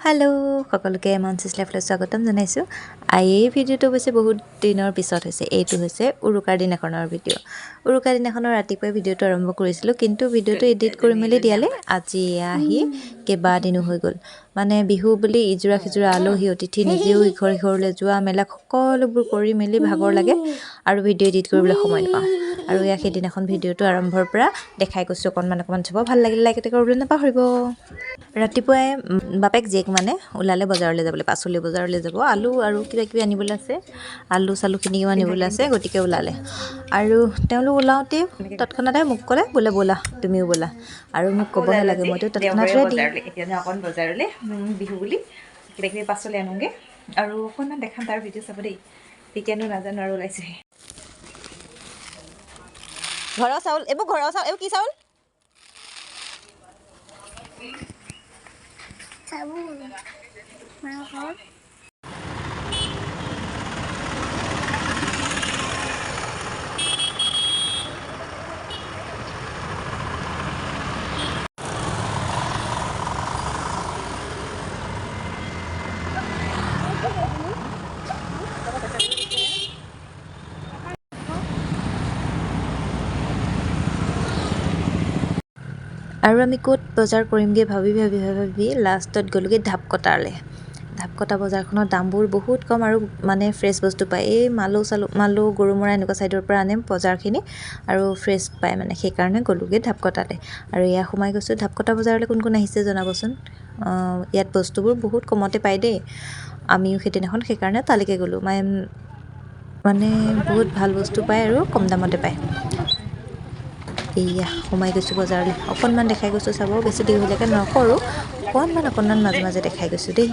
Hello সকলোকে মনচিছ লাইফলৈ স্বাগতম জনাইছোঁ এই ভিডিঅ'টো হৈছে বহুত দিনৰ পিছত হৈছে এইটো হৈছে উৰুকাৰ দিনাখনৰ ভিডিঅ' উৰুকাৰ দিনাখনৰ ৰাতিপুৱাই ভিডিঅ'টো আৰম্ভ কৰিছিলোঁ কিন্তু ভিডিঅ'টো এডিট কৰি মেলি দিয়ালে আজি আহি কেইবাদিনো হৈ গ'ল মানে বিহু বুলি ইজোৰা সিজোৰা আলহী অতিথি নিজেও ইঘৰ সিঘৰলৈ যোৱা মেলা সকলোবোৰ কৰি মেলি ভাগৰ লাগে আৰু ভিডিঅ' এডিট কৰিবলৈ সময় নাপাওঁ আৰু ইয়াৰ সেইদিনাখন ভিডিঅ'টো আৰম্ভৰ পৰা দেখাই গৈছোঁ অকণমান চাব ভাল লাগিলে লাইক এটা কৰিবলৈ নাপাহৰিব ৰাতিপুৱাই বাপেক জীয়েক মানে ওলালে বজাৰলৈ যাবলৈ পাচলি বজাৰলৈ যাব আলু আৰু কিবা কিবি আনিবলৈ আছে আলু চালুখিনিও আনিবলৈ আছে গতিকে ওলালে আৰু তেওঁলোক ওলাওঁতে তৎক্ষণাতে মোক ক'লে বোলে ব'লা তুমিও ব'লা আৰু মোক ক'বহে লাগে মইতো তৎক্ষণাতে ৰেডি এতিয়া অকণ বজাৰলৈ বিহু বুলি কিবা কিবি পাচলি আনোগৈ আৰু অকণমান দেখাম তাৰ ভিডিঅ' চাব দেই তেতিয়ানো নাজানো আৰু ওলাইছোহে ঘৰৰ চাউল এইবোৰ কি চাউল Sabun. Mahal. আৰু আমি ক'ত বজাৰ কৰিমগৈ ভাবি লাষ্টত গ'লোগৈ ঢাপকটা বজাৰখনৰ দামবোৰ বহুত কম আৰু মানে ফ্ৰেছ বস্তু পায় এই মালৌ গৰুমৰা এনেকুৱা ছাইডৰ পৰা আনে বজাৰখিনি আৰু ফ্ৰেছ পায় মানে সেইকাৰণে গ'লোগৈ ঢাপকটালৈ আৰু এয়া সোমাই গৈছোঁ ঢাপকটা বজাৰলৈ কোন আহিছে জনাবচোন ইয়াত বস্তুবোৰ বহুত কমতে পায় দেই আমিও সেইদিনাখন সেইকাৰণে তালৈকে গ'লোঁ মানে বহুত ভাল বস্তু পায় আৰু কম দামতে পায় এয়া সোমাই গৈছোঁ বজাৰলৈ অকণমান দেখাই গৈছোঁ চাব বেছি দীঘলীয়াকৈ নকৰোঁ অকণমান মাজে দেখাই গৈছোঁ দেই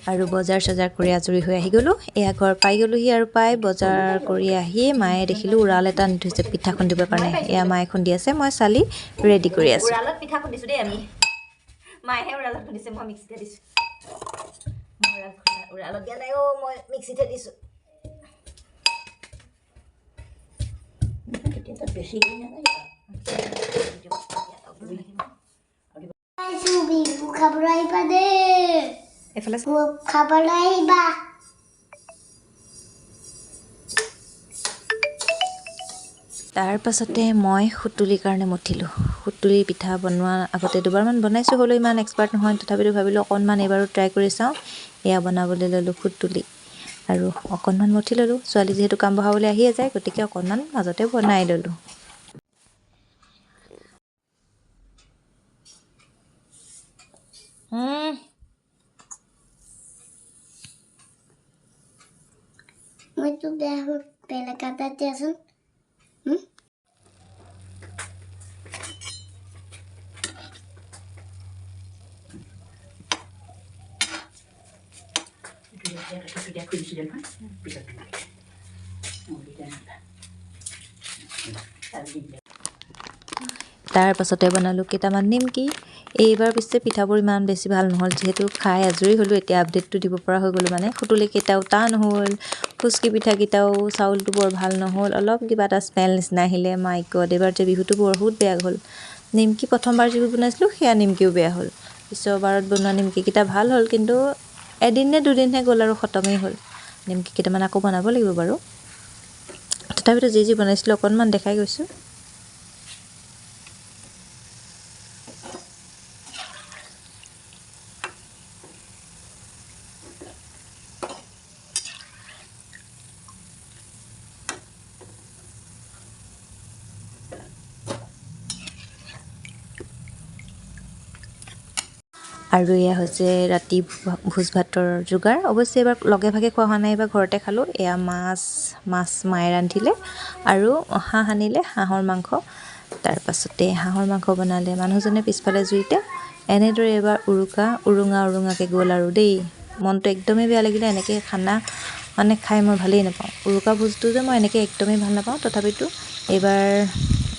আৰু বজাৰ চজাৰ কৰি আজৰি হৈ আহি গ'লোঁ এয়া ঘৰ পাই গ'লোহি আৰু বজাৰ কৰি আহি মায়ে দেখিলোঁ উৰাল এটা আনি থৈছে পিঠা খুন্দিবৰ কাৰণে এয়া মায়ে খুন্দি আছে মই চালি ৰেডি কৰি আছোঁ উৰালত পিঠা খুন্দিছোঁ দেই আমি মায়েহে উৰালত খুন্দিছে মই মিক্সিতে দিছোঁ উৰালত দিয়া নাই মই মিক্সিতে দিছোঁ এফালে খাবলৈ আহিবা তাৰ পাছতে মই সুতুলিৰ কাৰণে মঠিলোঁ সুতুলি পিঠা বনোৱা আগতে দুবাৰমান বনাইছোঁ হ'লেও ইমান এক্সপাৰ্ট নহয় তথাপিতো ভাবিলোঁ অকণমান এইবাৰো ট্ৰাই কৰি চাওঁ এয়া বনাবলৈ ল'লোঁ সুতুলি আৰু অকণমান মঠি ল'লোঁ ছোৱালী যিহেতু কাম বঢ়াবলৈ আহিয়ে যায় গতিকে অকণমান মাজতে বনাই ল'লোঁ মইতো বেয়া হ'ল বেলেগ এটা দিয়াচোন তাৰ পাছতে বনালোঁ কেইটামান নিমকি এইবাৰ পিছে পিঠাবোৰ ইমান বেছি ভাল নহ'ল যিহেতু খাই আজৰি হ'লোঁ এতিয়া আপডেটটো দিব পৰা হৈ গ'লোঁ মানে সুতুলিকেইটাও টান হ'ল ফুচকি পিঠাকেইটাও চাউলটো বৰ ভাল নহ'ল অলপ কিবা এটা স্মেল নিচিনা আহিলে মাই গড এইবাৰ যে বিহুটো বহুত বেয়া হ'ল নিমকি প্ৰথমবাৰ যিবোৰ বনাইছিলোঁ সেয়া নিমকিও বেয়া হ'ল পিছৰবাৰত বনোৱা নিমকিকেইটা ভাল হ'ল কিন্তু এদিন নে দুদিনহে গ'ল আৰু খতমেই হ'ল নিমকি কেইটামান আকৌ বনাব লাগিব বাৰু তথাপিতো যি বনাইছিলোঁ অকণমান দেখাই গৈছোঁ আৰু এয়া হৈছে ৰাতি ভোজ ভাতৰ যোগাৰ অৱশ্যে এবাৰ লগে ভাগে খোৱা হোৱা নাই এবাৰ ঘৰতে খালোঁ এয়া মাছ মায়ে ৰান্ধিলে আৰু হাঁহ আনিলে হাঁহৰ মাংস তাৰ পাছতে হাঁহৰ মাংস বনালে মানুহজনে পিছফালে জুইতে এনেদৰে এবাৰ উৰুঙাকৈ গ'ল আৰু দেই মনটো একদমেই বেয়া লাগিলে এনেকৈ খানা মানে খাই মই ভালেই নাপাওঁ উৰুকা ভোজটো যে মই এনেকৈ একদমেই ভাল নাপাওঁ তথাপিতো এইবাৰ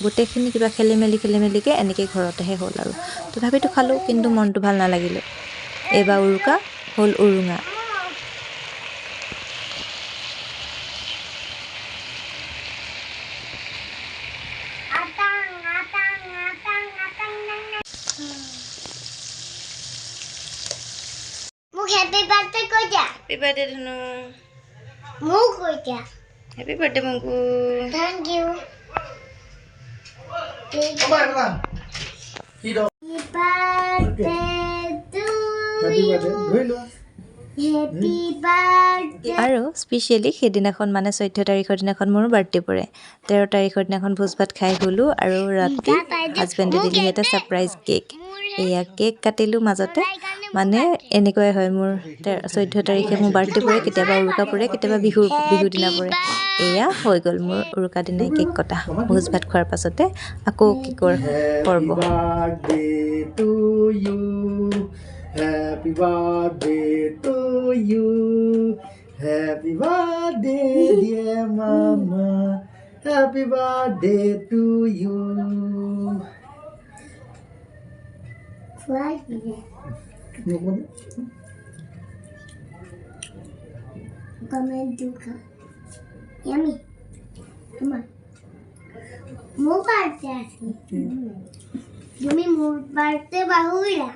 গোটেইখিনি কিবা খেলি মেলিকৈ এনেকৈ ঘৰতেহে হ'ল আৰু তথাপিতো খালোঁ কিন্তু মনটো ভাল নালাগিলে এইবাৰ উৰুকা হ'ল উৰুঙা Happy birthday kau je. Happy birthday Dhanu. Mau kau je. Happy birthday Mungku. Thank you. Come on, come on. Hero. Happy birthday to Happy you. birthday. Dhoi lo. Happy birthday. আৰু স্পেচিয়েলি সেইদিনাখন মানে 14 তাৰিখৰ দিনাখন মোৰ birthday পৰে 13 তাৰিখৰ দিনাখন ভোজ ভাত খাই গ'লোঁ আৰু ৰাতি হাজবেণ্ডে দিলে এটা ছাৰপ্ৰাইজ কেক এয়া কেক কাটিলোঁ মাজতে মানে এনেকুৱাই হয় মোৰ 14 তাৰিখে মোৰ বাৰ্থডে পৰে কেতিয়াবা উৰুকা পৰে কেতিয়াবা বিহু দিনা পৰে এয়া হৈ গ'ল মোৰ উৰুকা দিনাই কেক কটা ভোজ ভাত খোৱাৰ পাছতে আকৌ কেকৰ পৰ্ব Happy birthday to you. Happy birthday, dear mama. Happy birthday to you. Fly. Come and do it. Yummy. Come on. More birthday. Yummy more birthday bahula.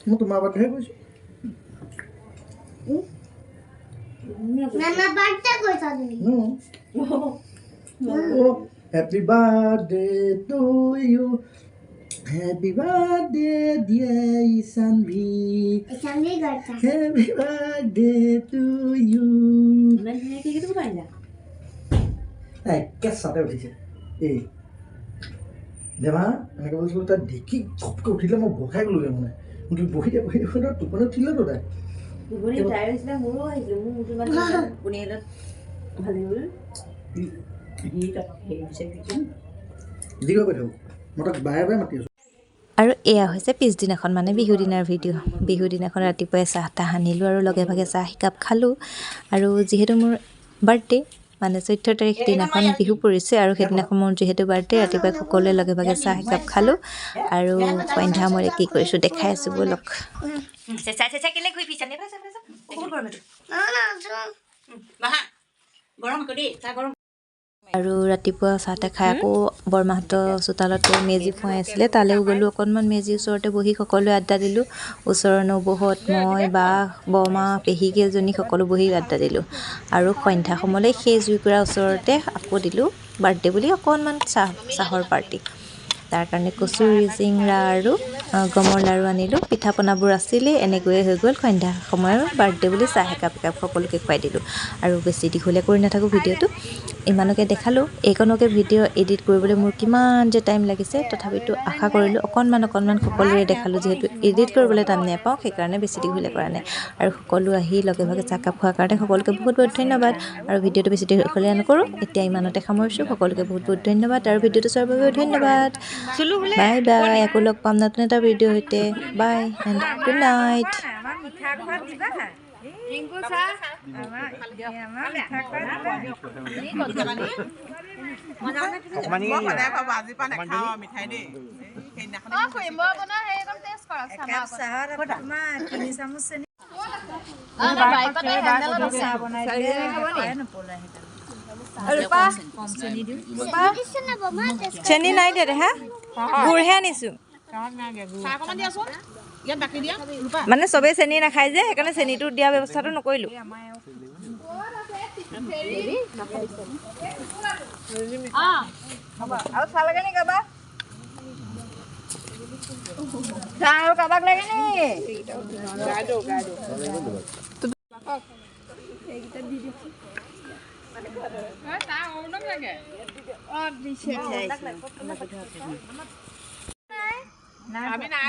Mau tu mawat hai kuch. Nana birthday kau tadi. Oh, happy birthday to you. Happy birthday, dear Isanbi. Isanbi करता. Happy birthday to you. मैं लेके किधर को आया? Eh, कैसा है उठिছে? Eh. देवा, এনেকে বলছিল তা দেখি চপকে উঠিলে মই ভখাই গলো মানে। মুঠি বহি না টোপনি উঠিলে তো তাই। বনি টায়ার ছিল মোৰো আহিছিল মোৰ মুঠি মানে বনি হেলত ভালে হ'ল। ই তা হেৰি কিছু দিগো কৈ থাকো। মই তাক বাৰে মাতি আছো। আৰু এয়া হৈছে পিছদিনাখন মানে বিহু দিনাৰ ভিডিঅ' বিহু দিনাখন ৰাতিপুৱাই চাহ তাহ সানিলোঁ আৰু লগে ভাগে চাহ একাপ খালোঁ আৰু যিহেতু মোৰ বাৰ্থডে মানে 14 তাৰিখ দিনাখন বিহু পৰিছে আৰু সেইদিনাখন মোৰ যিহেতু বাৰ্থডে ৰাতিপুৱাই সকলোৱে লগে ভাগে চাহ একাপ খালোঁ আৰু সন্ধ্যা মই কি কৰিছোঁ দেখাই আছোঁ ব'লক কেলে ঘূৰি পিছানে বহুত গৰম গৰম কৰি চা গৰম আৰু ৰাতিপুৱা চাহতে খাই আকৌ বৰমাহঁতৰ চোতালতে মেজি ফুৱাই আছিলে তালৈও গ'লোঁ অকণমান মেজিৰ ওচৰতে বহি সকলোৱে আড্ডা দিলোঁ ওচৰৰ নবৌহঁত মই বা বৰমা পেহীকেইজনী সকলো বহি আড্ডা দিলোঁ আৰু সন্ধ্যা সময়লৈ সেই জুইকুৰা ওচৰতে আকৌ দিলোঁ বাৰ্থডে বুলি অকণমান চাহৰ পাৰ্টি তাৰ কাৰণে কচুৰি চিংৰা আৰু গমৰ লাৰু আনিলোঁ পিঠা পনাবোৰ আছিলেই এনেকৈয়ে হৈ গ'ল সন্ধ্যা সময়ৰ বাৰ্থডে বুলি চাহ একাপ সকলোকে খুৱাই দিলোঁ আৰু বেছি দীঘলীয়া কৰি নাথাকোঁ ভিডিঅ'টো ইমানকে দেখালোঁ এইকণকে ভিডিঅ' এডিট কৰিবলৈ মোৰ কিমান যে টাইম লাগিছে তথাপিতো আশা কৰিলোঁ অকণমান সকলোৰে দেখালোঁ যিহেতু এডিট কৰিবলৈ টাইম নাপাওঁ সেইকাৰণে বেছি দীঘলীয়া কৰা নাই আৰু সকলো আহি লগে ভাগে চাহকাপ খোৱাৰ কাৰণে সকলোকে বহুত বহুত ধন্যবাদ আৰু ভিডিঅ'টো বেছি দীঘলীয়া নকৰোঁ এতিয়া ইমানতে সামৰিছোঁ সকলোকে বহুত বহুত ধন্যবাদ আৰু ভিডিঅ'টো চোৱাৰ বাবে ধন্যবাদ বাই বাই আকৌ লগ পাম নতুন এটা ভিডিঅ'ৰ সৈতে বাই এণ্ড গুড নাইট চেনি নাই দে হা গুড়হে আনিছোঁ মানে চবেই চেনি নাখায় যে সেইকাৰণে চেনিটো দিয়া ব্যৱস্থাটো নকৰিলোঁ আৰু চাহ লাগে নি কাৰোবাক চাহ আৰু কাৰোবাক লাগে নি আমি নাই